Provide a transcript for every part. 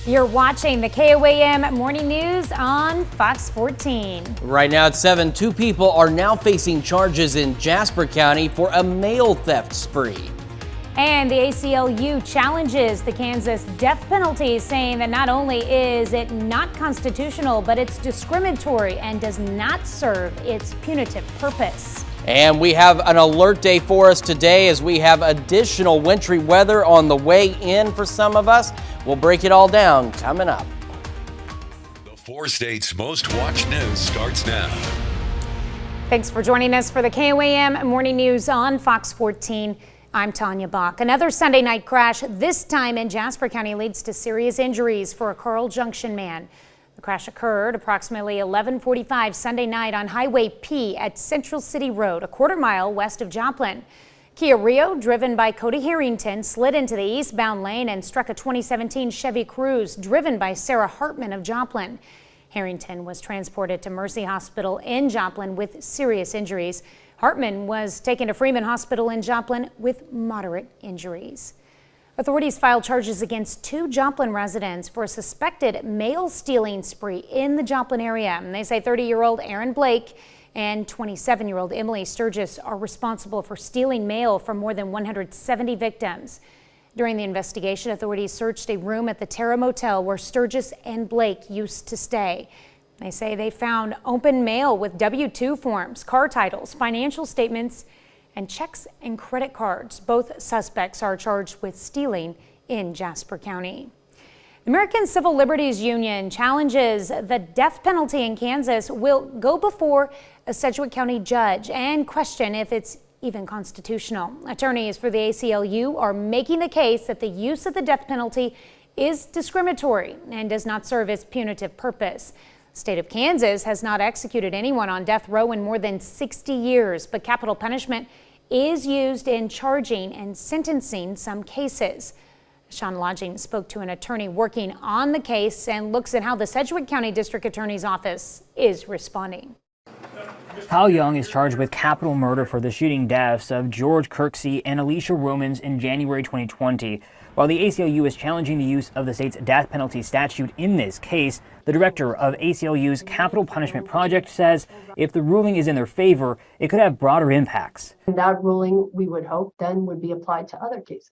You're watching the KOAM Morning News on Fox 14. Right now at 7, 2 people are now facing charges in Jasper County for a mail theft spree. And the ACLU challenges the Kansas death penalty, saying that not only is it not constitutional, but it's discriminatory and does not serve its punitive purpose. And we have an alert day for us today as we have additional wintry weather on the way in for some of us. We'll break it all down coming up. The 4 states' most watched news starts now. Thanks for joining us for the KOAM Morning News on Fox 14. I'm Tanya Bach. Another Sunday night crash, this time in Jasper County, leads to serious injuries for a Carl Junction man. The crash occurred approximately 11:45 Sunday night on Highway P at Central City Road, a quarter-mile west of Joplin. Kia Rio, driven by Cody Harrington, slid into the eastbound lane and struck a 2017 Chevy Cruze, driven by Sarah Hartman of Joplin. Harrington was transported to Mercy Hospital in Joplin with serious injuries. Hartman was taken to Freeman Hospital in Joplin with moderate injuries. Authorities filed charges against 2 Joplin residents for a suspected mail stealing spree in the Joplin area. And they say 30-year-old Aaron Blake and 27-year-old Emily Sturgis are responsible for stealing mail from more than 170 victims. During the investigation, authorities searched a room at the Terra Motel where Sturgis and Blake used to stay. They say they found open mail with W-2 forms, car titles, financial statements, and checks and credit cards. Both suspects are charged with stealing in Jasper County. The American Civil Liberties Union challenges the death penalty in Kansas will go before a Sedgwick County judge and question if it's even constitutional. Attorneys for the ACLU are making the case that the use of the death penalty is discriminatory and does not serve its punitive purpose. The state of Kansas has not executed anyone on death row in more than 60 years, but capital punishment is used in charging and sentencing some cases. Sean Lodging spoke to an attorney working on the case and looks at how the Sedgwick County District Attorney's Office is responding. Kyle Young is charged with capital murder for the shooting deaths of George Kirksey and Alicia Romans in January 2020. While the ACLU is challenging the use of the state's death penalty statute in this case, the director of ACLU's Capital Punishment Project says if the ruling is in their favor, it could have broader impacts. And that ruling, we would hope, then would be applied to other cases.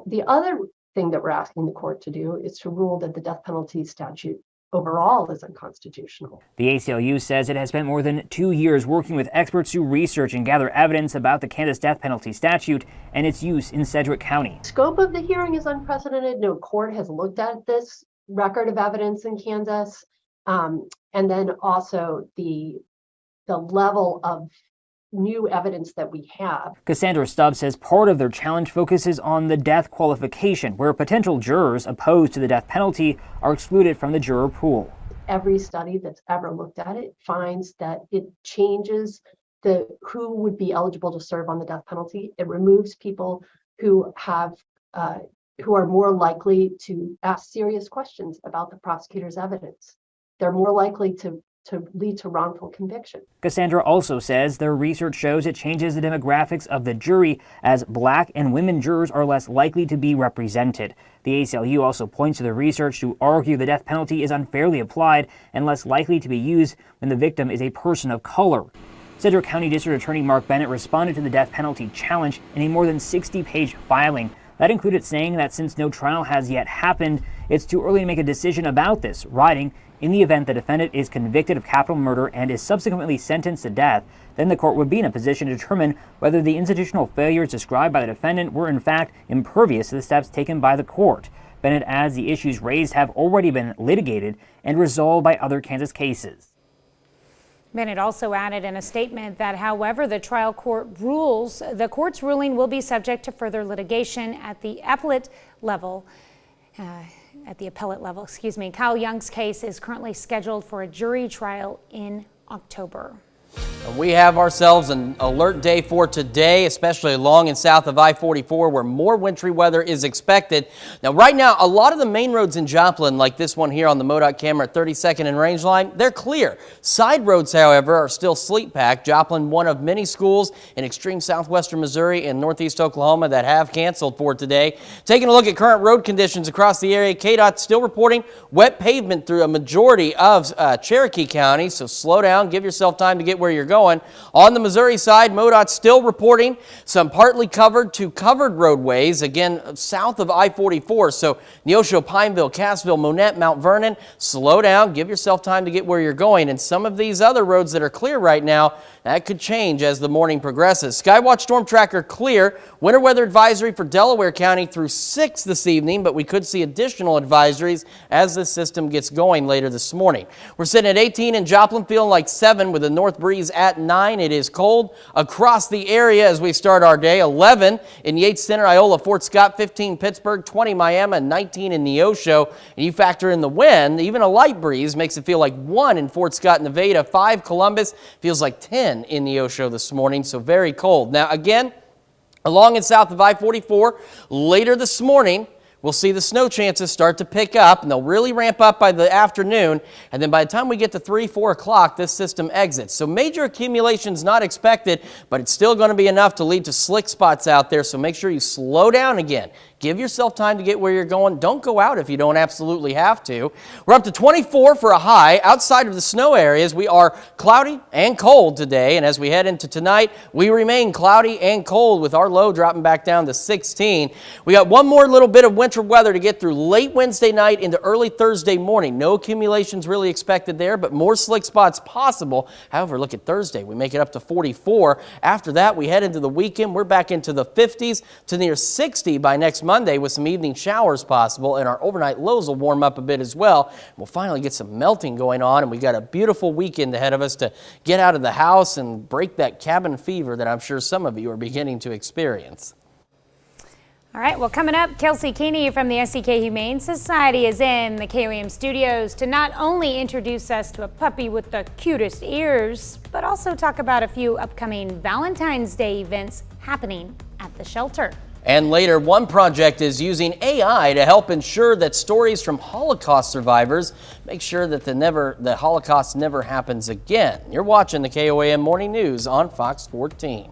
The other thing that we're asking the court to do is to rule that the death penalty statute overall is unconstitutional. The ACLU says it has spent more than 2 years working with experts to research and gather evidence about the Kansas death penalty statute and its use in Sedgwick County. The scope of the hearing is unprecedented. No court has looked at this record of evidence in Kansas. And then also the level of new evidence that we have. Cassandra Stubbs says part of their challenge focuses on the death qualification, where potential jurors opposed to the death penalty are excluded from the juror pool. Every study that's ever looked at it finds that it changes who would be eligible to serve on the death penalty. It removes people who are more likely to ask serious questions about the prosecutor's evidence. They're more likely to lead to wrongful conviction. Cassandra also says their research shows it changes the demographics of the jury, as Black and women jurors are less likely to be represented. The ACLU also points to the research to argue the death penalty is unfairly applied and less likely to be used when the victim is a person of color. Sedgwick County District Attorney Mark Bennett responded to the death penalty challenge in a more than 60-page filing. That included saying that since no trial has yet happened, it's too early to make a decision about this, writing, "In the event the defendant is convicted of capital murder and is subsequently sentenced to death, then the court would be in a position to determine whether the institutional failures described by the defendant were in fact impervious to the steps taken by the court." Bennett adds the issues raised have already been litigated and resolved by other Kansas cases. Bennett also added in a statement that however the trial court rules, the court's ruling will be subject to further litigation at the appellate level. Kyle Young's case is currently scheduled for a jury trial in October. We have ourselves an alert day for today, especially along and south of I-44 where more wintry weather is expected. Now, right now, a lot of the main roads in Joplin, like this one here on the MoDOT camera at 32nd and Range Line, they're clear. Side roads, however, are still sleet-packed. Joplin, one of many schools in extreme southwestern Missouri and northeast Oklahoma that have canceled for today. Taking a look at current road conditions across the area, KDOT still reporting wet pavement through a majority of Cherokee County, so slow down, give yourself time to get where you're going. On the Missouri side, MoDOT still reporting some partly covered to covered roadways, again, south of I-44. So Neosho, Pineville, Cassville, Monette, Mount Vernon, slow down, give yourself time to get where you're going. And some of these other roads that are clear right now, that could change as the morning progresses. Skywatch Storm Tracker clear. Winter weather advisory for Delaware County through 6 this evening, but we could see additional advisories as this system gets going later this morning. We're sitting at 18 in Joplin, feeling like 7 with a north breeze at 9. It is cold across the area as we start our day. 11 in Yates Center, Iola, Fort Scott, 15 Pittsburgh, 20 Miami, 19 in Neosho. And you factor in the wind, even a light breeze makes it feel like 1 in Fort Scott, Nevada, 5 Columbus, feels like 10 in Neosho this morning, so very cold. Now again, along and south of I-44, later this morning, we'll see the snow chances start to pick up, and they'll really ramp up by the afternoon. And then by the time we get to 3, 4 o'clock, this system exits. So major accumulations not expected, but it's still going to be enough to lead to slick spots out there. So make sure you slow down again. Give yourself time to get where you're going. Don't go out if you don't absolutely have to. We're up to 24 for a high. Outside of the snow areas, we are cloudy and cold today. And as we head into tonight, we remain cloudy and cold with our low dropping back down to 16. We got one more little bit of winter weather to get through late Wednesday night into early Thursday morning. No accumulations really expected there, but more slick spots possible. However, look at Thursday. We make it up to 44. After that, we head into the weekend. We're back into the 50s to near 60 by next Monday with some evening showers possible, and our overnight lows will warm up a bit as well. We'll finally get some melting going on, and we got a beautiful weekend ahead of us to get out of the house and break that cabin fever that I'm sure some of you are beginning to experience. All right, well, coming up, Kelsey Keeney from the SCK Humane Society is in the KOAM studios to not only introduce us to a puppy with the cutest ears, but also talk about a few upcoming Valentine's Day events happening at the shelter. And later, one project is using AI to help ensure that stories from Holocaust survivors make sure that the Holocaust never happens again. You're watching the KOAM Morning News on Fox 14.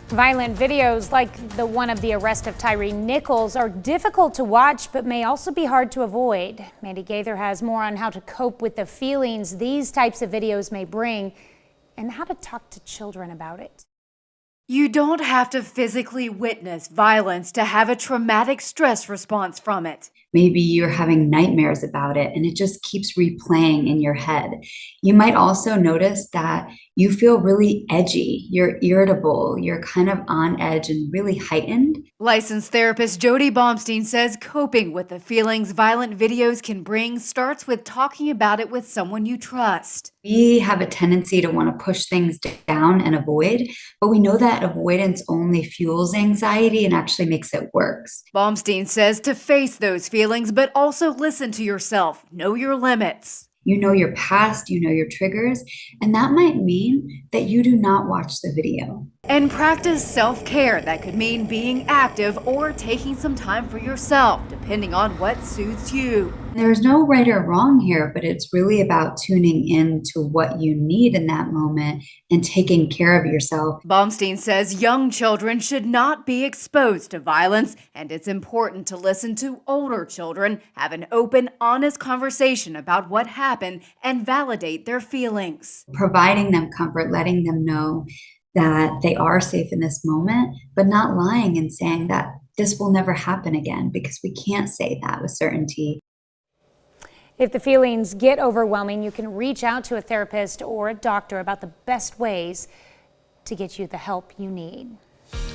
Violent videos like the one of the arrest of Tyree Nichols are difficult to watch, but may also be hard to avoid. Mandy Gaither has more on how to cope with the feelings these types of videos may bring and how to talk to children about it. You don't have to physically witness violence to have a traumatic stress response from it. Maybe you're having nightmares about it and it just keeps replaying in your head. You might also notice that you feel really edgy, you're irritable, you're kind of on edge and really heightened. Licensed therapist Jody Baumstein says coping with the feelings violent videos can bring starts with talking about it with someone you trust. We have a tendency to want to push things down and avoid, but we know that avoidance only fuels anxiety and actually makes it worse. Baumstein says to face those feelings, but also listen to yourself, know your limits. You know your past, you know your triggers, and that might mean that you do not watch the video. And practice self-care. That could mean being active or taking some time for yourself, depending on what suits you. There's no right or wrong here, but it's really about tuning in to what you need in that moment and taking care of yourself. Baumstein says young children should not be exposed to violence, and it's important to listen to older children, have an open, honest conversation about what happened, and validate their feelings. Providing them comfort, letting them know that they are safe in this moment, but not lying and saying that this will never happen again, because we can't say that with certainty. If the feelings get overwhelming, you can reach out to a therapist or a doctor about the best ways to get you the help you need.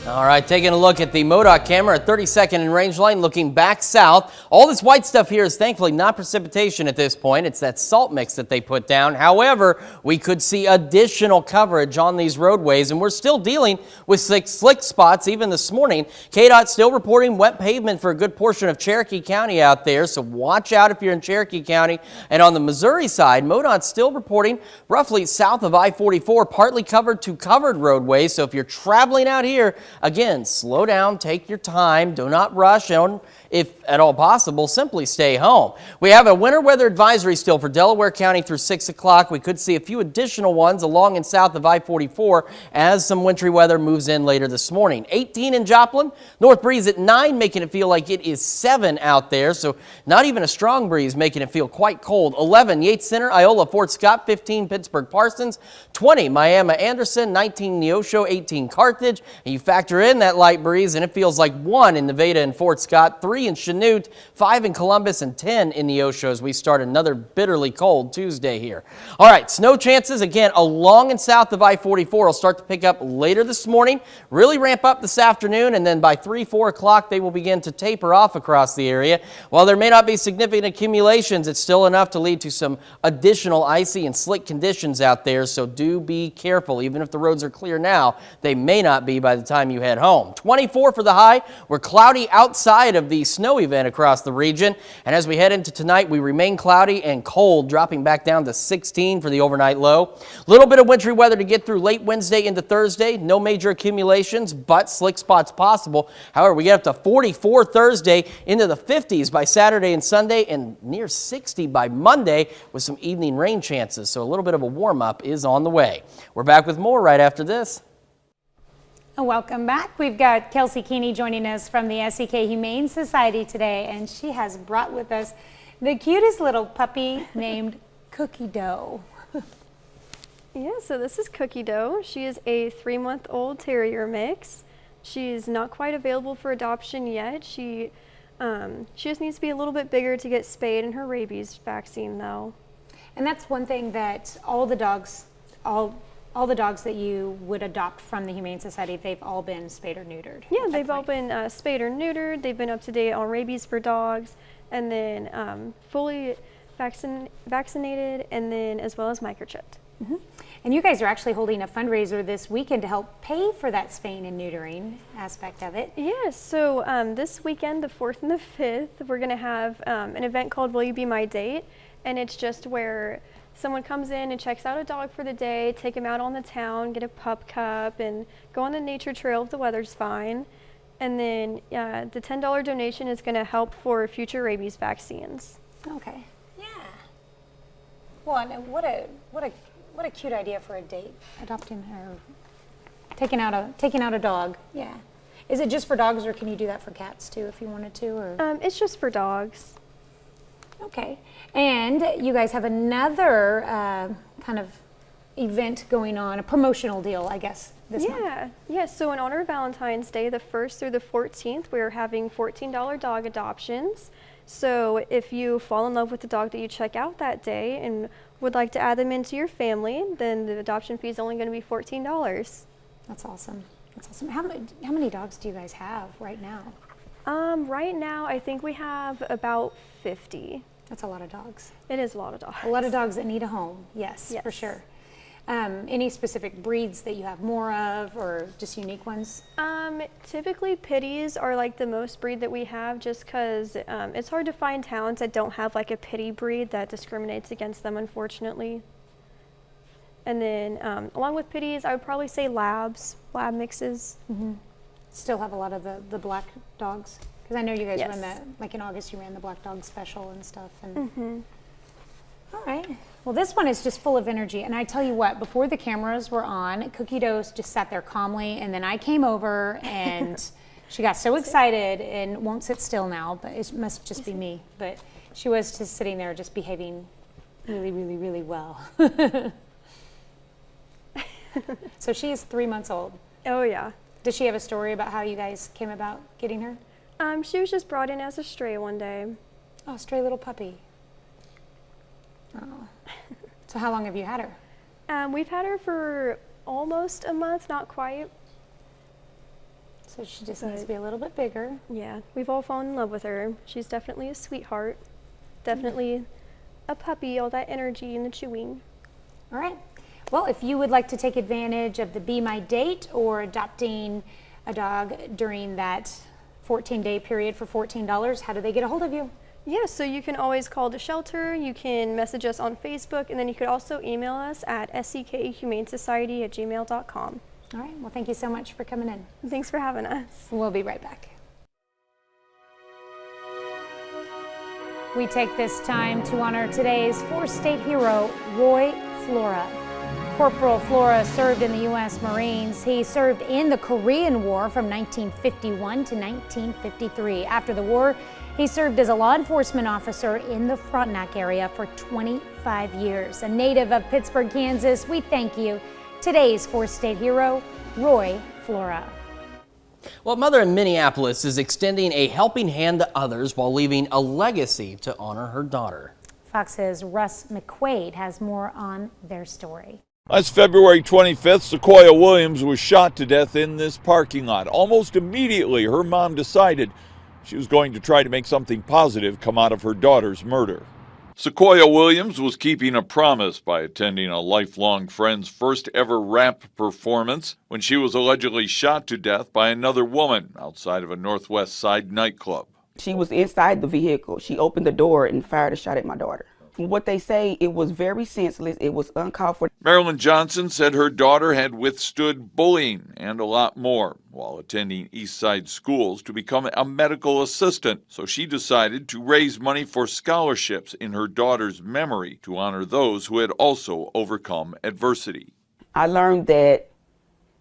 All right, taking a look at the MoDOT camera at 32nd and Range Line, looking back south. All this white stuff here is thankfully not precipitation at this point. It's that salt mix that they put down. However, we could see additional coverage on these roadways, and we're still dealing with slick spots even this morning. KDOT still reporting wet pavement for a good portion of Cherokee County out there, so watch out if you're in Cherokee County. And on the Missouri side, MoDOT's still reporting roughly south of I-44, partly covered to covered roadways. So if you're traveling out here, again, slow down, take your time, do not rush, and if at all possible, simply stay home. We have a winter weather advisory still for Delaware County through 6 o'clock. We could see a few additional ones along and south of I-44 as some wintry weather moves in later this morning. 18 in Joplin, north breeze at 9, making it feel like it is 7 out there, so not even a strong breeze, making it feel quite cold. 11, Yates Center, Iola, Fort Scott, 15, Pittsburgh Parsons, 20, Miami Anderson, 19, Neosho, 18, Carthage, and you factor in that light breeze and it feels like 1 in Nevada and Fort Scott, 3 in Chanute, 5 in Columbus, and 10 in Neosho as we start another bitterly cold Tuesday here. All right, snow chances again along and south of I-44 will start to pick up later this morning, really ramp up this afternoon, and then by 3, 4 o'clock they will begin to taper off across the area. While there may not be significant accumulations, it's still enough to lead to some additional icy and slick conditions out there, so do be careful. Even if the roads are clear now, they may not be by the time you head home. 24 for the high. We're cloudy outside of the snow event across the region, and as we head into tonight, we remain cloudy and cold, dropping back down to 16 for the overnight low. A little bit of wintry weather to get through late Wednesday into Thursday. No major accumulations, but slick spots possible. However, we get up to 44 Thursday, into the 50s by Saturday and Sunday, and near 60 by Monday with some evening rain chances. So a little bit of a warm-up is on the way. We're back with more right after this. Welcome back. We've got Kelsey Keeney joining us from the SEK Humane Society today, and she has brought with us the cutest little puppy named Cookie Dough. Yeah, so this is Cookie Dough. She is a 3-month-old terrier mix. She's not quite available for adoption yet. She just needs to be a little bit bigger to get spayed in her rabies vaccine, though. And that's one thing that all the dogs that you would adopt from the Humane Society, they've all been spayed or neutered. Yeah, they've all been spayed or neutered. They've been up to date on rabies for dogs, and then fully vaccinated, and then as well as microchipped. Mm-hmm. And you guys are actually holding a fundraiser this weekend to help pay for that spaying and neutering aspect of it. Yeah, so this weekend, the 4th and the 5th, we're going to have an event called Will You Be My Date? And it's just where someone comes in and checks out a dog for the day, take him out on the town, get a pup cup, and go on the nature trail if the weather's fine. And then the $10 donation is going to help for future rabies vaccines. Okay. Yeah. Well, and what a cute idea for a date, adopting or taking out a dog. Yeah. Is it just for dogs, or can you do that for cats too if you wanted to? Or it's just for dogs. Okay. And you guys have another kind of event going on, a promotional deal, I guess, this month. Yeah. So in honor of Valentine's Day, the 1st through the 14th, we are having $14 dog adoptions. So if you fall in love with the dog that you check out that day and would like to add them into your family, then the adoption fee is only going to be $14. That's awesome. That's awesome. How many dogs do you guys have right now? Right now, I think we have about 50. That's a lot of dogs. It is a lot of dogs. A lot of dogs that need a home. Yes. For sure. Any specific breeds that you have more of, or just unique ones? Typically pitties are like the most breed that we have, just because it's hard to find towns that don't have like a pitty breed that discriminates against them, unfortunately. And then along with pitties, I would probably say lab mixes. Mm-hmm. Still have a lot of the black dogs? Because I know you guys Yes. run that, like in August you ran the black dog special and stuff. And Mm-hmm. All right. Well, this one is just full of energy. And I tell you what, before the cameras were on, Cookie Dough just sat there calmly. And then I came over and she got so excited and won't sit still now, but it must just be me. But she was just sitting there just behaving really, really, really well. So she is 3 months old. Oh, yeah. Does she have a story about how you guys came about getting her? She was just brought in as a stray one day. Oh, stray little puppy. Oh. So how long have you had her? We've had her for almost a month, not quite. So she just needs to be a little bit bigger. Yeah, we've all fallen in love with her. She's definitely a sweetheart. Definitely a puppy, all that energy and the chewing. All right. Well, if you would like to take advantage of the Be My Date or adopting a dog during that 14-day period for $14, how do they get a hold of you? Yeah, so you can always call the shelter, you can message us on Facebook, and then you could also email us at seekhumanesociety@gmail.com. All right. Well, thank you so much for coming in. Thanks for having us. We'll be right back. We take this time to honor today's four-state hero, Roy Flora. Corporal Flora served in the U.S. Marines. He served in the Korean War from 1951 to 1953. After the war, he served as a law enforcement officer in the Frontenac area for 25 years. A native of Pittsburgh, Kansas, we thank you. Today's four-state hero, Roy Flora. Well, a mother in Minneapolis is extending a helping hand to others while leaving a legacy to honor her daughter. Fox's Russ McQuaid has more on their story. Last February 25th, Sequoia Williams was shot to death in this parking lot. Almost immediately, her mom decided she was going to try to make something positive come out of her daughter's murder. Sequoia Williams was keeping a promise by attending a lifelong friend's first ever rap performance when she was allegedly shot to death by another woman outside of a Northwest Side nightclub. She was inside the vehicle. She opened the door and fired a shot at my daughter. From what they say, it was very senseless. It was uncalled for. Marilyn Johnson said her daughter had withstood bullying and a lot more while attending East Side schools to become a medical assistant. So she decided to raise money for scholarships in her daughter's memory to honor those who had also overcome adversity. I learned that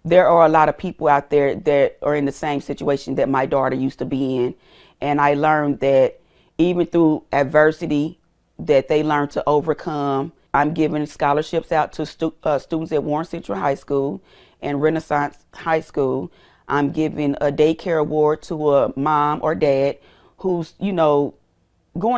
there are a lot of people out there that are in the same situation that my daughter used to be in. And I learned that even through adversity that they learn to overcome. I'm giving scholarships out to students at Warren Central High School and Renaissance High School. I'm giving a daycare award to a mom or dad who's, going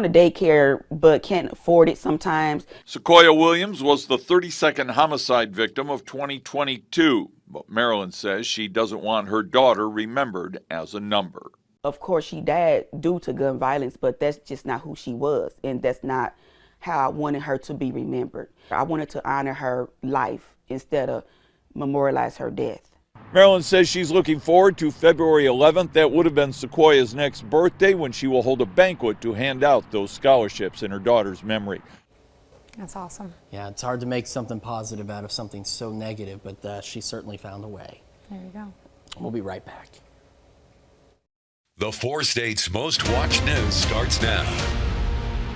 to daycare but can't afford it sometimes. Sequoia Williams was the 32nd homicide victim of 2022, but Marilyn says she doesn't want her daughter remembered as a number. Of course, she died due to gun violence, but that's just not who she was, and that's not how I wanted her to be remembered. I wanted to honor her life instead of memorialize her death. Marilyn says she's looking forward to February 11th. That would have been Sequoia's next birthday, when she will hold a banquet to hand out those scholarships in her daughter's memory. That's awesome. Yeah, it's hard to make something positive out of something so negative, but she certainly found a way. There you go. We'll be right back. The four states' most watched news starts now.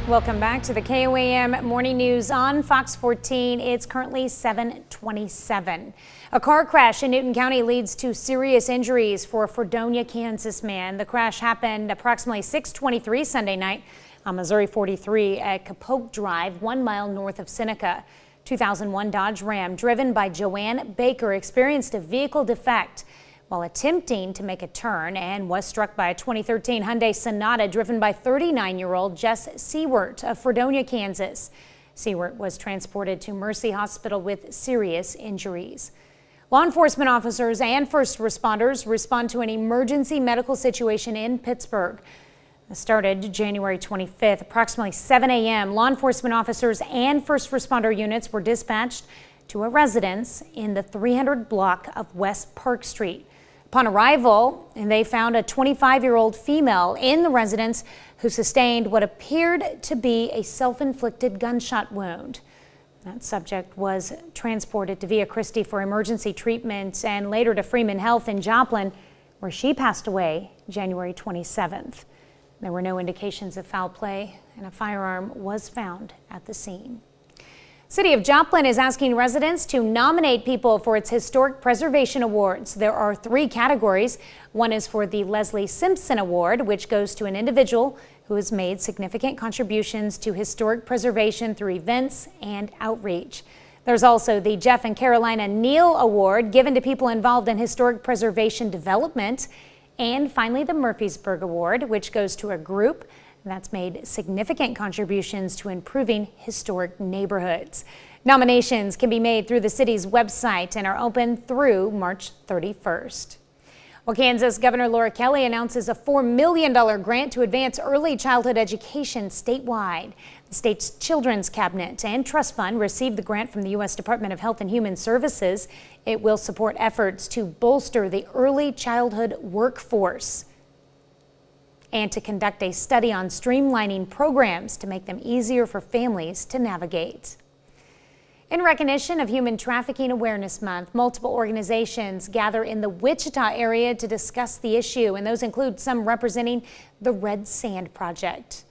Welcome back to the KOAM Morning News on Fox 14. It's currently 7:27. A car crash in Newton County leads to serious injuries for a Fredonia, Kansas man. The crash happened approximately 6:23 Sunday night on Missouri 43 at Capote Drive, 1 mile north of Seneca. 2001 Dodge Ram driven by Joanne Baker experienced a vehicle defect while attempting to make a turn and was struck by a 2013 Hyundai Sonata driven by 39-year-old Jess Seward of Fredonia, Kansas. Seward was transported to Mercy Hospital with serious injuries. Law enforcement officers and first responders respond to an emergency medical situation in Pittsburgh. It started January 25th, approximately 7 a.m. Law enforcement officers and first responder units were dispatched to a residence in the 300 block of West Park Street. Upon arrival, they found a 25-year-old female in the residence who sustained what appeared to be a self-inflicted gunshot wound. That subject was transported to Via Christi for emergency treatment and later to Freeman Health in Joplin, where she passed away January 27th. There were no indications of foul play, and a firearm was found at the scene. City of Joplin is asking residents to nominate people for its Historic Preservation Awards. There are 3 categories. One is for the Leslie Simpson Award, which goes to an individual who has made significant contributions to historic preservation through events and outreach. There's also the Jeff and Carolina Neal Award, given to people involved in historic preservation development. And finally, the Murphysburg Award, which goes to a group that's made significant contributions to improving historic neighborhoods. Nominations can be made through the city's website and are open through March 31st. Well, Kansas Governor Laura Kelly announces a $4 million grant to advance early childhood education statewide. The state's Children's Cabinet and Trust Fund received the grant from the U.S. Department of Health and Human Services. It will support efforts to bolster the early childhood workforce and to conduct a study on streamlining programs to make them easier for families to navigate. In recognition of Human Trafficking Awareness Month, multiple organizations gather in the Wichita area to discuss the issue, and those include some representing the Red Sand Project.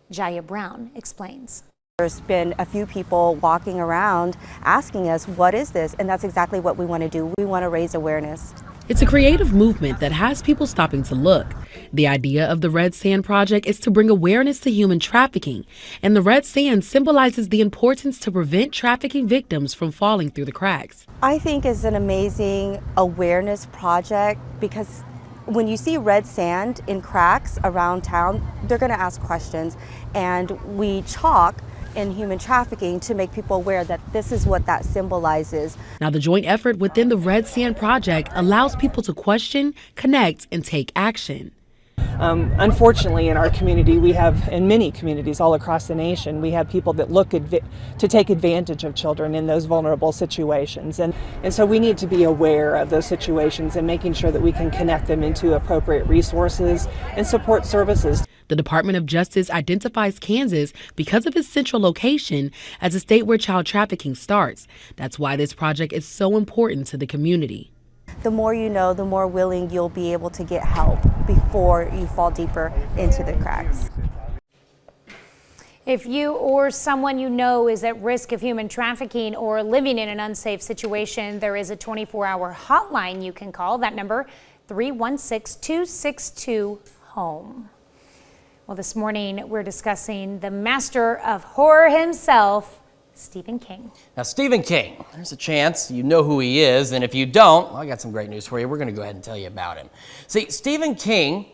Jaya Brown explains. There's been a few people walking around asking us, what is this? And that's exactly what we want to do. We want to raise awareness. It's a creative movement that has people stopping to look. The idea of the Red Sand Project is to bring awareness to human trafficking, and the red sand symbolizes the importance to prevent trafficking victims from falling through the cracks. I think it's an amazing awareness project because when you see red sand in cracks around town, they're going to ask questions, and we chalk in human trafficking to make people aware that this is what that symbolizes. Now, the joint effort within the Red Sand Project allows people to question, connect, and take action. Unfortunately, in our community, we have, in many communities all across the nation, we have people that look to take advantage of children in those vulnerable situations. And so we need to be aware of those situations and making sure that we can connect them into appropriate resources and support services. The Department of Justice identifies Kansas because of its central location as a state where child trafficking starts. That's why this project is so important to the community. The more you know, the more willing you'll be able to get help before you fall deeper into the cracks. If you or someone you know is at risk of human trafficking or living in an unsafe situation, there is a 24-hour hotline you can call. That number, 316-262-HOME. Well, this morning we're discussing the master of horror himself, Stephen King. Now, Stephen King, there's a chance you know who he is, and if you don't, well, I got some great news for you. We're going to go ahead and tell you about him. See, Stephen King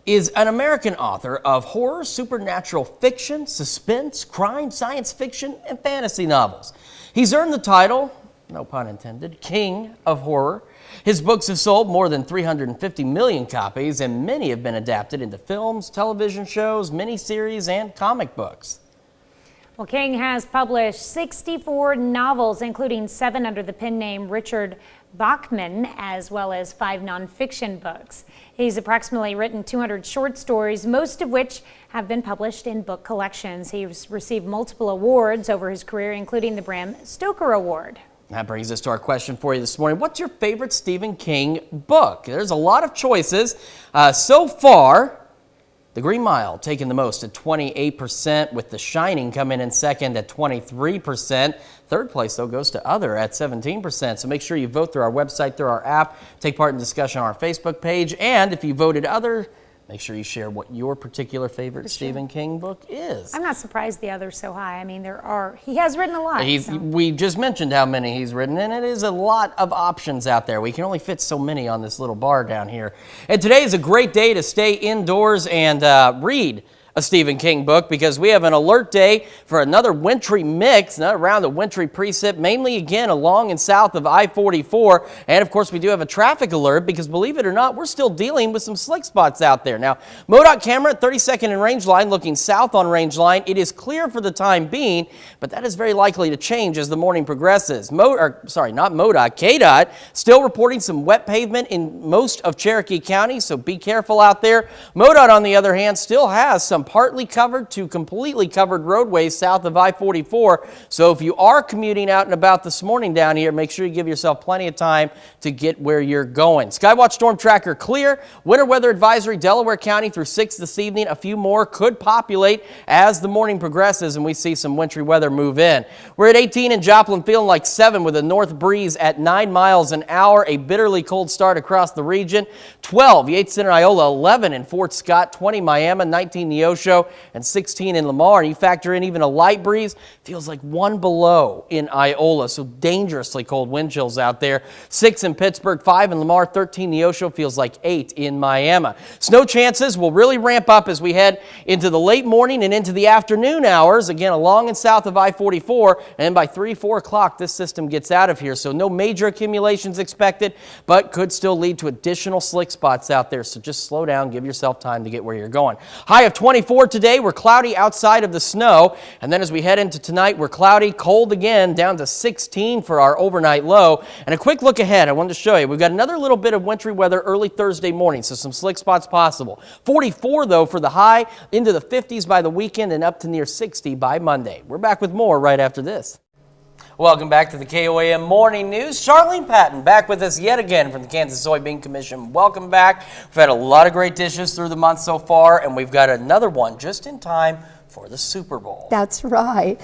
is an American author of horror, supernatural fiction, suspense, crime, science fiction, and fantasy novels. He's earned the title, no pun intended, King of Horror. His books have sold more than 350 million copies, and many have been adapted into films, television shows, miniseries, and comic books. Well, King has published 64 novels, including 7 under the pen name Richard Bachman, as well as 5 nonfiction books. He's approximately written 200 short stories, most of which have been published in book collections. He's received multiple awards over his career, including the Bram Stoker Award. That brings us to our question for you this morning. What's your favorite Stephen King book? There's a lot of choices. So far, The Green Mile taking the most at 28%, with The Shining coming in second at 23%. Third place, though, goes to Other at 17%. So make sure you vote through our website, through our app, take part in discussion on our Facebook page. And if you voted Other, make sure you share what your particular favorite Stephen King book is. I'm not surprised the Other's so high. I mean, he has written a lot. We just mentioned how many he's written, and it is a lot of options out there. We can only fit so many on this little bar down here. And today is a great day to stay indoors and read a Stephen King book, because we have an alert day for another wintry mix, not around the wintry precip, mainly again along and south of I-44. And of course, we do have a traffic alert because, believe it or not, we're still dealing with some slick spots out there. Now, MoDOT camera at 32nd and Range Line looking south on Range Line. It is clear for the time being, but that is very likely to change as the morning progresses. KDOT still reporting some wet pavement in most of Cherokee County, so be careful out there. MoDOT, on the other hand, still has some partly covered to completely covered roadways south of I-44. So if you are commuting out and about this morning down here, make sure you give yourself plenty of time to get where you're going. Skywatch Storm Tracker clear. Winter weather advisory, Delaware County through 6 this evening. A few more could populate as the morning progresses and we see some wintry weather move in. We're at 18 in Joplin, feeling like 7 with a north breeze at 9 miles an hour. A bitterly cold start across the region. 12 Yates Center, Iola. 11 in Fort Scott. 20 Miami. 19 Neosho. Neosho, and 16 in Lamar. And you factor in even a light breeze, feels like 1 below in Iola. So dangerously cold wind chills out there. 6 in Pittsburgh, 5 in Lamar, 13 Neosho, feels like 8 in Miami. Snow chances will really ramp up as we head into the late morning and into the afternoon hours. Again, along and south of I-44, and by 3-4 o'clock, this system gets out of here. So no major accumulations expected, but could still lead to additional slick spots out there. So just slow down, give yourself time to get where you're going. High of 24 today. We're cloudy outside of the snow. And then as we head into tonight, we're cloudy, cold again, down to 16 for our overnight low. And a quick look ahead, I wanted to show you, we've got another little bit of wintry weather early Thursday morning, so some slick spots possible. 44 though for the high, into the 50s by the weekend and up to near 60 by Monday. We're back with more right after this. Welcome back to the KOAM Morning News. Charlene Patton back with us yet again from the Kansas Soybean Commission. Welcome back. We've had a lot of great dishes through the month so far, and we've got another one just in time for the Super Bowl. That's right.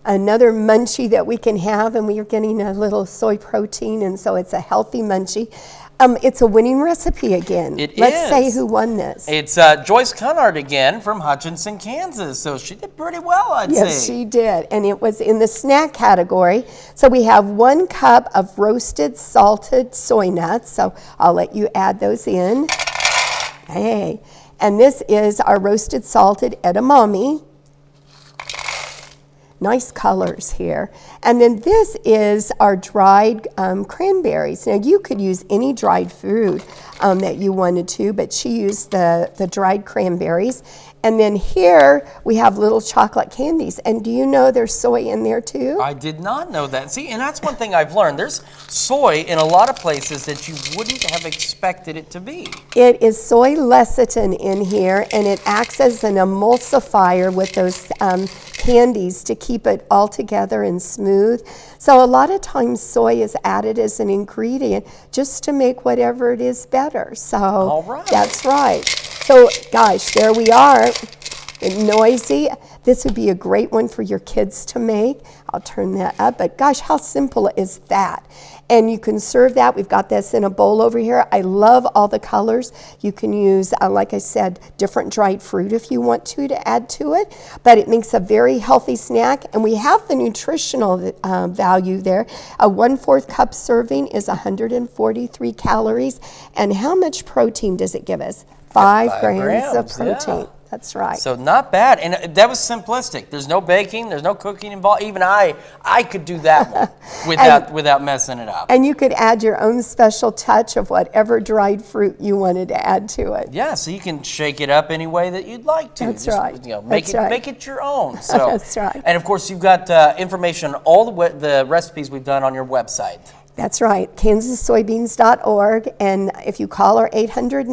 Another munchie that we can have, and we are getting a little soy protein, and so it's a healthy munchie. It's a winning recipe again. Let's say who won this. It's Joyce Cunard again from Hutchinson, Kansas. So she did pretty well, I'd say. Yes, she did. And it was in the snack category. So we have 1 cup of roasted salted soy nuts. So I'll let you add those in. Hey. And this is our roasted salted edamame. Nice colors here. And then this is our dried cranberries. Now you could use any dried food that you wanted to, but she used the dried cranberries. And then here we have little chocolate candies. And do you know there's soy in there too? I did not know that. See, and that's one thing I've learned. There's soy in a lot of places that you wouldn't have expected it to be. It is soy lecithin in here, and it acts as an emulsifier with those candies to keep it all together and smooth. So a lot of times soy is added as an ingredient just to make whatever it is better. So that's right. So gosh, there we are. Noisy. This would be a great one for your kids to make. I'll turn that up, but gosh, how simple is that? And you can serve that. We've got this in a bowl over here. I love all the colors. You can use, like I said, different dried fruit if you want to add to it, but it makes a very healthy snack. And we have the nutritional value there. A 1/4 cup serving is 143 calories. And how much protein does it give us? 5 grams of protein. Yeah. That's right. So not bad. And that was simplistic. There's no baking, there's no cooking involved. Even I could do that one without messing it up. And you could add your own special touch of whatever dried fruit you wanted to add to it. Yeah, so you can shake it up any way that you'd like to. That's right. You know, make it your own. So that's right. And of course, you've got information on all the recipes we've done on your website. That's right, kansassoybeans.org, and if you call our 800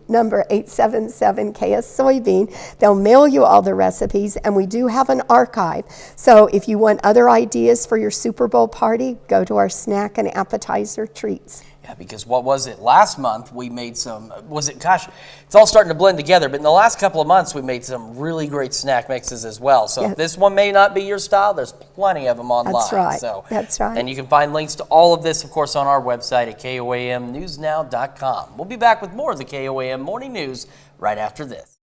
number 877-KS-SOYBEAN, they'll mail you all the recipes, and we do have an archive. So if you want other ideas for your Super Bowl party, go to our snack and appetizer treats. Yeah, because what was it? Last month we made some, it's all starting to blend together, but in the last couple of months we made some really great snack mixes as well. So if this one may not be your style, there's plenty of them online. That's right, So, that's right. And you can find links to all of this, of course, on our website at KOAMnewsnow.com. We'll be back with more of the KOAM Morning News right after this.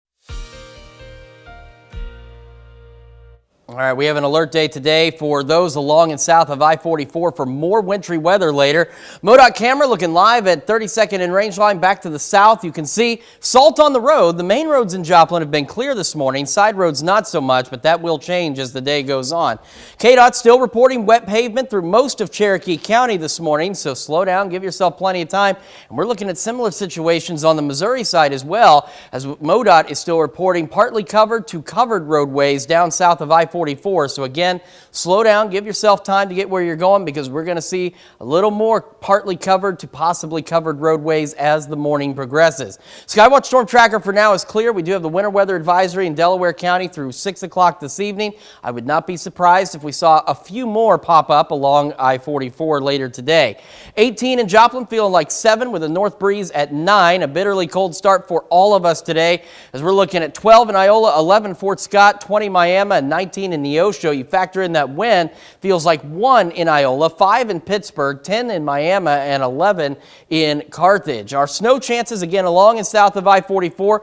All right, we have an alert day today for those along and south of I-44 for more wintry weather later. MoDOT camera looking live at 32nd and Rangeline back to the south. You can see salt on the road. The main roads in Joplin have been clear this morning. Side roads not so much, but that will change as the day goes on. KDOT still reporting wet pavement through most of Cherokee County this morning, so slow down, give yourself plenty of time. And we're looking at similar situations on the Missouri side as well, as MoDOT is still reporting partly covered to covered roadways down south of I-44. So again, slow down, give yourself time to get where you're going, because we're going to see a little more partly covered to possibly covered roadways as the morning progresses. Skywatch Storm Tracker for now is clear. We do have the winter weather advisory in Delaware County through 6 o'clock this evening. I would not be surprised if we saw a few more pop up along I-44 later today. 18 in Joplin, feeling like 7 with a north breeze at 9. A bitterly cold start for all of us today, as we're looking at 12 in Iola, 11 Fort Scott, 20 Miami, and 19 in Neosho. You factor in that wind, feels like 1 in Iola, 5 in Pittsburgh, 10 in Miami, and 11 in Carthage. Our snow chances again along and south of I-44.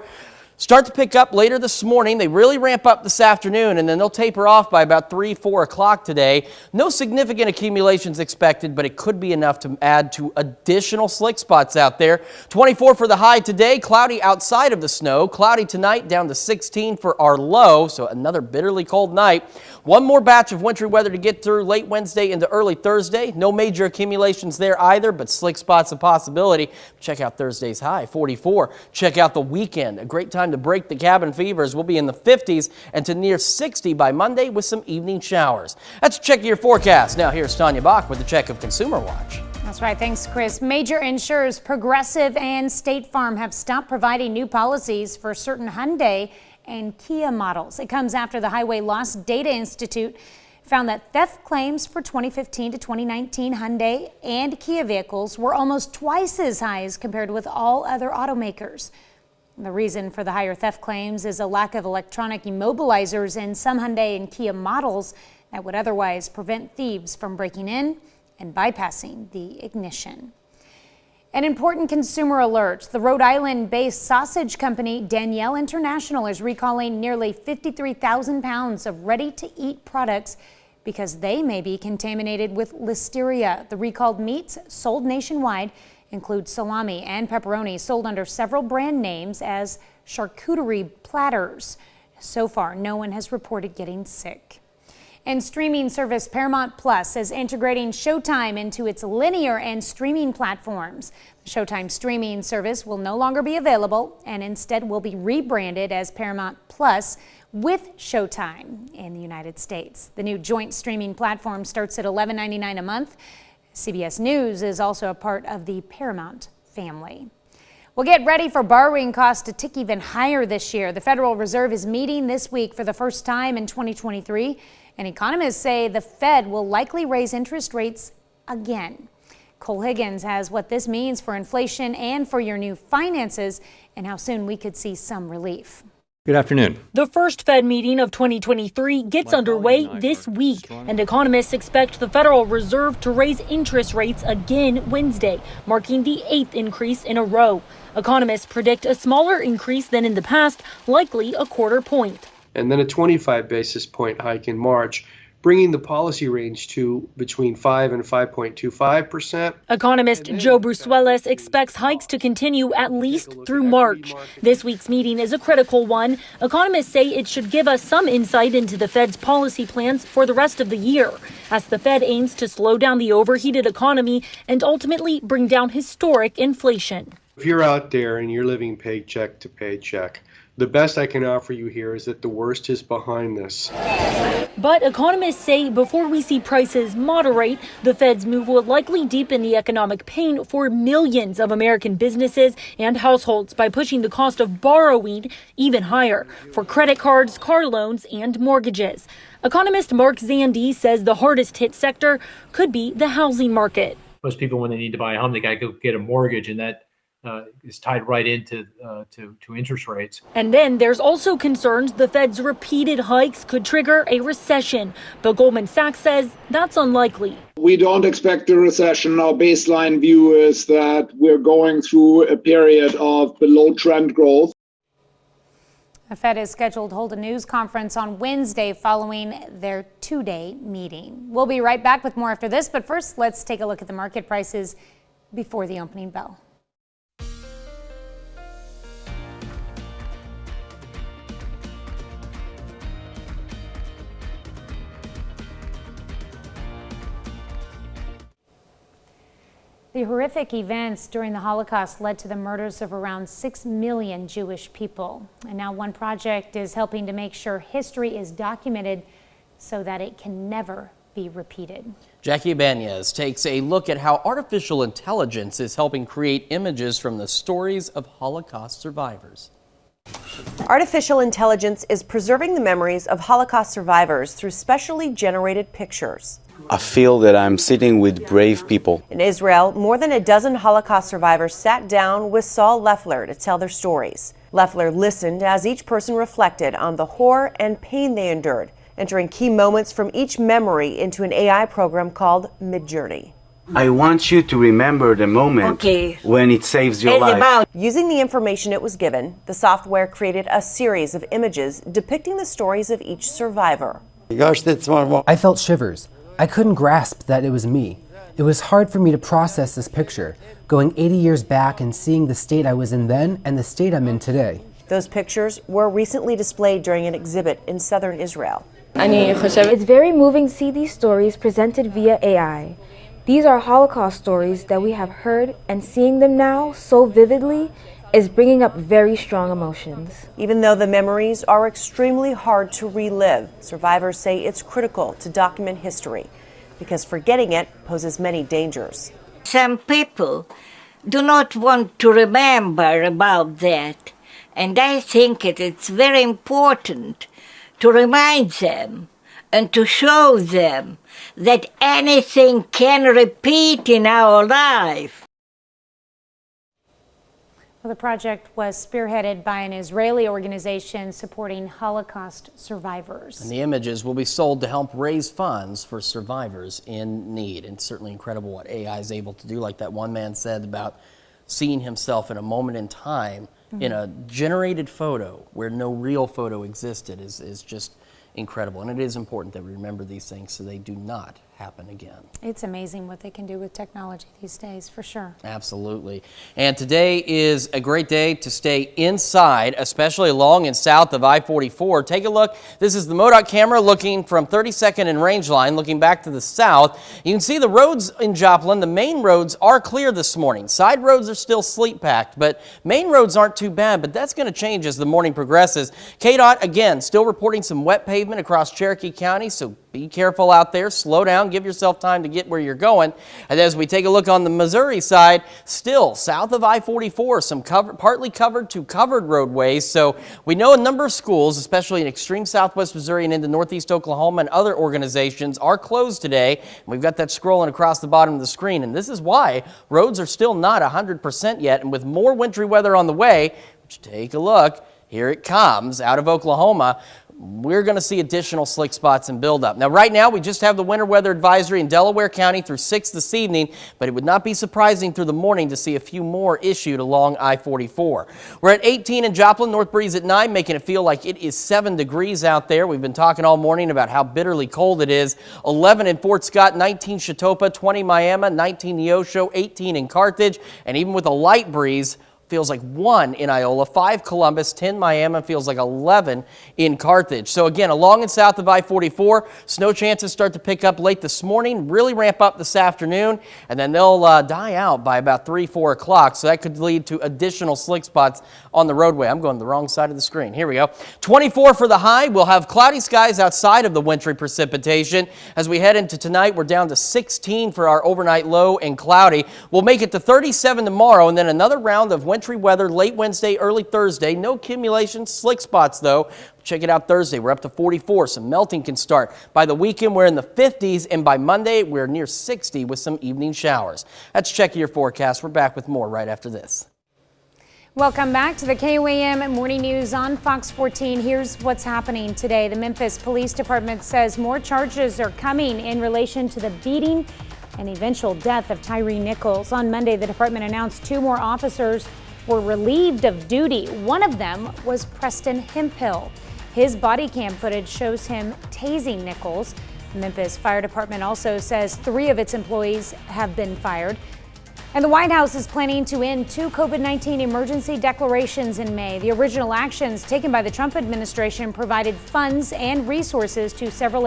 Start to pick up later this morning. They really ramp up this afternoon, and then they'll taper off by about 3, 4 o'clock today. No significant accumulations expected, but it could be enough to add to additional slick spots out there. 24 for the high today, cloudy outside of the snow. Cloudy tonight, down to 16 for our low, so another bitterly cold night. One more batch of wintry weather to get through late Wednesday into early Thursday. No major accumulations there either, but slick spots a possibility. Check out Thursday's high, 44. Check out the weekend. A great time to break the cabin fevers. We'll be in the 50s and to near 60 by Monday with some evening showers. That's a check of your forecast. Now here's Tanya Bach with a check of Consumer Watch. That's right. Thanks, Chris. Major insurers Progressive and State Farm have stopped providing new policies for certain Hyundai and Kia models. It comes after the Highway Loss Data Institute found that theft claims for 2015 to 2019 Hyundai and Kia vehicles were almost twice as high as compared with all other automakers. The reason for the higher theft claims is a lack of electronic immobilizers in some Hyundai and Kia models that would otherwise prevent thieves from breaking in and bypassing the ignition. An important consumer alert. The Rhode Island-based sausage company Danielle International is recalling nearly 53,000 pounds of ready-to-eat products because they may be contaminated with listeria. The recalled meats sold nationwide include salami and pepperoni sold under several brand names as charcuterie platters. So far, no one has reported getting sick. And streaming service Paramount Plus is integrating Showtime into its linear and streaming platforms. The Showtime streaming service will no longer be available and instead will be rebranded as Paramount Plus with Showtime in the United States. The new joint streaming platform starts at $11.99 a month. CBS News is also a part of the Paramount family. We'll get ready for borrowing costs to tick even higher this year. The Federal Reserve is meeting this week for the first time in 2023. And economists say the Fed will likely raise interest rates again. Cole Higgins has what this means for inflation and for your new finances and how soon we could see some relief. Good afternoon. The first Fed meeting of 2023 gets underway this week, and economists expect the Federal Reserve to raise interest rates again Wednesday, marking the 8th increase in a row. Economists predict a smaller increase than in the past, likely a quarter point. And then a 25 basis point hike in March, bringing the policy range to between 5 and 5.25%. Economist Joe Brusuelas expects hikes to continue at least through March. This week's meeting is a critical one. Economists say it should give us some insight into the Fed's policy plans for the rest of the year, as the Fed aims to slow down the overheated economy and ultimately bring down historic inflation. If you're out there and you're living paycheck to paycheck, the best I can offer you here is that the worst is behind this. But economists say before we see prices moderate, the Fed's move will likely deepen the economic pain for millions of American businesses and households by pushing the cost of borrowing even higher for credit cards, car loans, and mortgages. Economist Mark Zandi says the hardest hit sector could be the housing market. Most people, when they need to buy a home, they got to go get a mortgage, and that is tied right into to interest rates. And then there's also concerns the Fed's repeated hikes could trigger a recession. But Goldman Sachs says that's unlikely. We don't expect a recession. Our baseline view is that we're going through a period of below trend growth. The Fed is scheduled to hold a news conference on Wednesday following their two-day meeting. We'll be right back with more after this, but first let's take a look at the market prices before the opening bell. The horrific events during the Holocaust led to the murders of around 6 million Jewish people. And now one project is helping to make sure history is documented so that it can never be repeated. Jackie Ibanez takes a look at how artificial intelligence is helping create images from the stories of Holocaust survivors. Artificial intelligence is preserving the memories of Holocaust survivors through specially generated pictures. I feel that I'm sitting with brave people. In Israel, more than a dozen Holocaust survivors sat down with Saul Leffler to tell their stories. Leffler listened as each person reflected on the horror and pain they endured, entering key moments from each memory into an AI program called Midjourney. I want you to remember the moment when it saves your life. Using the information it was given, the software created a series of images depicting the stories of each survivor. I felt shivers. I couldn't grasp that it was me. It was hard for me to process this picture, going 80 years back and seeing the state I was in then and the state I'm in today. Those pictures were recently displayed during an exhibit in southern Israel. It's very moving to see these stories presented via AI. These are Holocaust stories that we have heard, and seeing them now so vividly is bringing up very strong emotions. Even though the memories are extremely hard to relive, survivors say it's critical to document history because forgetting it poses many dangers. Some people do not want to remember about that, and I think it's very important to remind them and to show them that anything can repeat in our life. Well, the project was spearheaded by an Israeli organization supporting Holocaust survivors. And the images will be sold to help raise funds for survivors in need. And certainly incredible what AI is able to do, like that one man said about seeing himself in a moment in time in a generated photo where no real photo existed is just incredible. And it is important that we remember these things so they do not happen again. It's amazing what they can do with technology these days, for sure. Absolutely. And today is a great day to stay inside, especially along and south of I-44. Take a look. This is the MoDOT camera looking from 32nd and Rangeline, looking back to the south. You can see the roads in Joplin. The main roads are clear this morning. Side roads are still sleet-packed, but main roads aren't too bad, but that's going to change as the morning progresses. KDOT, again, still reporting some wet pavement across Cherokee County, so be careful out there. Slow down. Give yourself time to get where you're going. And as we take a look on the Missouri side, still south of I-44, some partly covered to covered roadways. So we know a number of schools, especially in extreme southwest Missouri and into northeast Oklahoma and other organizations, are closed today. And we've got that scrolling across the bottom of the screen. And this is why roads are still not 100% yet. And with more wintry weather on the way, take a look. Here it comes out of Oklahoma. We're going to see additional slick spots and buildup. Now, right now, we just have the winter weather advisory in Delaware County through 6 this evening, but it would not be surprising through the morning to see a few more issued along I-44. We're at 18 in Joplin, north breeze at 9, making it feel like it is 7 degrees out there. We've been talking all morning about how bitterly cold it is. 11 in Fort Scott, 19 Chautauqua, 20 Miami, 19 Neosho, 18 in Carthage, and even with a light breeze, feels like 1 in Iola, 5 Columbus, 10 Miami, feels like 11 in Carthage. So again, along and south of I-44, snow chances start to pick up late this morning, really ramp up this afternoon, and then they'll die out by about 3, 4 o'clock. So that could lead to additional slick spots on the roadway. I'm going the wrong side of the screen. Here we go. 24 for the high. We'll have cloudy skies outside of the wintry precipitation. As we head into tonight, we're down to 16 for our overnight low and cloudy. We'll make it to 37 tomorrow, and then another round of wintry weather late Wednesday, early Thursday. No accumulation, slick spots though. Check it out Thursday. We're up to 44. Some melting can start. By the weekend, we're in the 50s, and by Monday, we're near 60 with some evening showers. That's Check Your Forecast. We're back with more right after this. Welcome back to the KOAM Morning News on Fox 14. Here's what's happening today. The Memphis Police Department says more charges are coming in relation to the beating and eventual death of Tyree Nichols. On Monday, the department announced 2 more officers were relieved of duty. One of them was Preston Hemphill. His body cam footage shows him tasing Nichols. The Memphis Fire Department also says 3 of its employees have been fired. And the White House is planning to end 2 COVID-19 emergency declarations in May. The original actions taken by the Trump administration provided funds and resources to several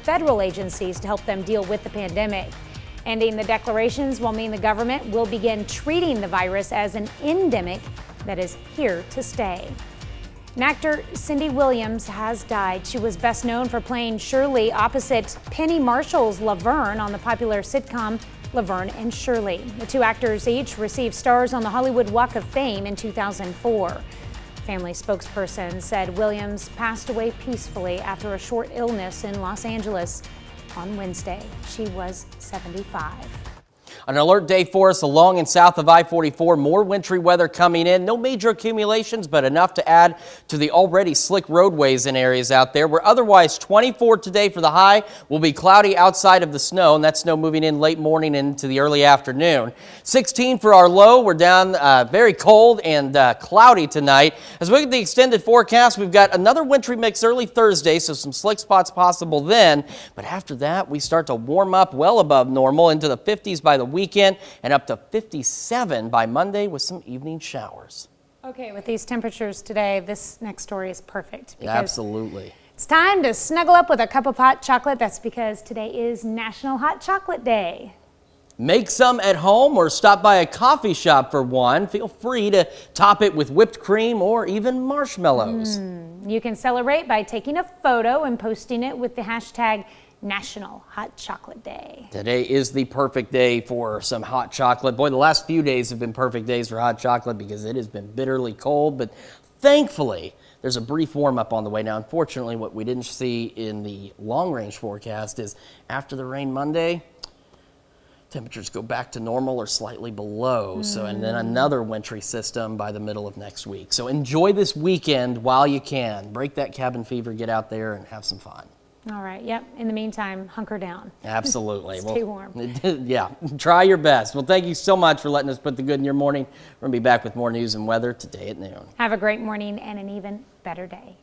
federal agencies to help them deal with the pandemic. Ending the declarations will mean the government will begin treating the virus as an endemic that is here to stay. And actor Cindy Williams has died. She was best known for playing Shirley opposite Penny Marshall's Laverne on the popular sitcom Laverne and Shirley. The 2 actors each received stars on the Hollywood Walk of Fame in 2004. Family spokesperson said Williams passed away peacefully after a short illness in Los Angeles on Wednesday. She was 75. An alert day for us along and south of I-44. More wintry weather coming in. No major accumulations, but enough to add to the already slick roadways in areas out there. We're otherwise 24 today for the high. Will be cloudy outside of the snow, and that snow moving in late morning into the early afternoon. 16 for our low. We're down very cold and cloudy tonight. As we look at the extended forecast, we've got another wintry mix early Thursday, so some slick spots possible then. But after that, we start to warm up well above normal into the 50s by the weekend and up to 57 by Monday with some evening showers. Okay, with these temperatures today, this next story is perfect. Absolutely. It's time to snuggle up with a cup of hot chocolate. That's because today is National Hot Chocolate Day. Make some at home or stop by a coffee shop for one. Feel free to top it with whipped cream or even marshmallows. You can celebrate by taking a photo and posting it with the hashtag National Hot Chocolate Day. Today is the perfect day for some hot chocolate. Boy, the last few days have been perfect days for hot chocolate because it has been bitterly cold, but thankfully there's a brief warm up on the way. Now, unfortunately, what we didn't see in the long range forecast is after the rain Monday, temperatures go back to normal or slightly below. So, and then another wintry system by the middle of next week. So enjoy this weekend while you can. Break that cabin fever, get out there and have some fun. All right. Yep. In the meantime, hunker down. Absolutely. Stay warm. Yeah. Try your best. Well, thank you so much for letting us put the good in your morning. We're going to be back with more news and weather today at noon. Have a great morning and an even better day.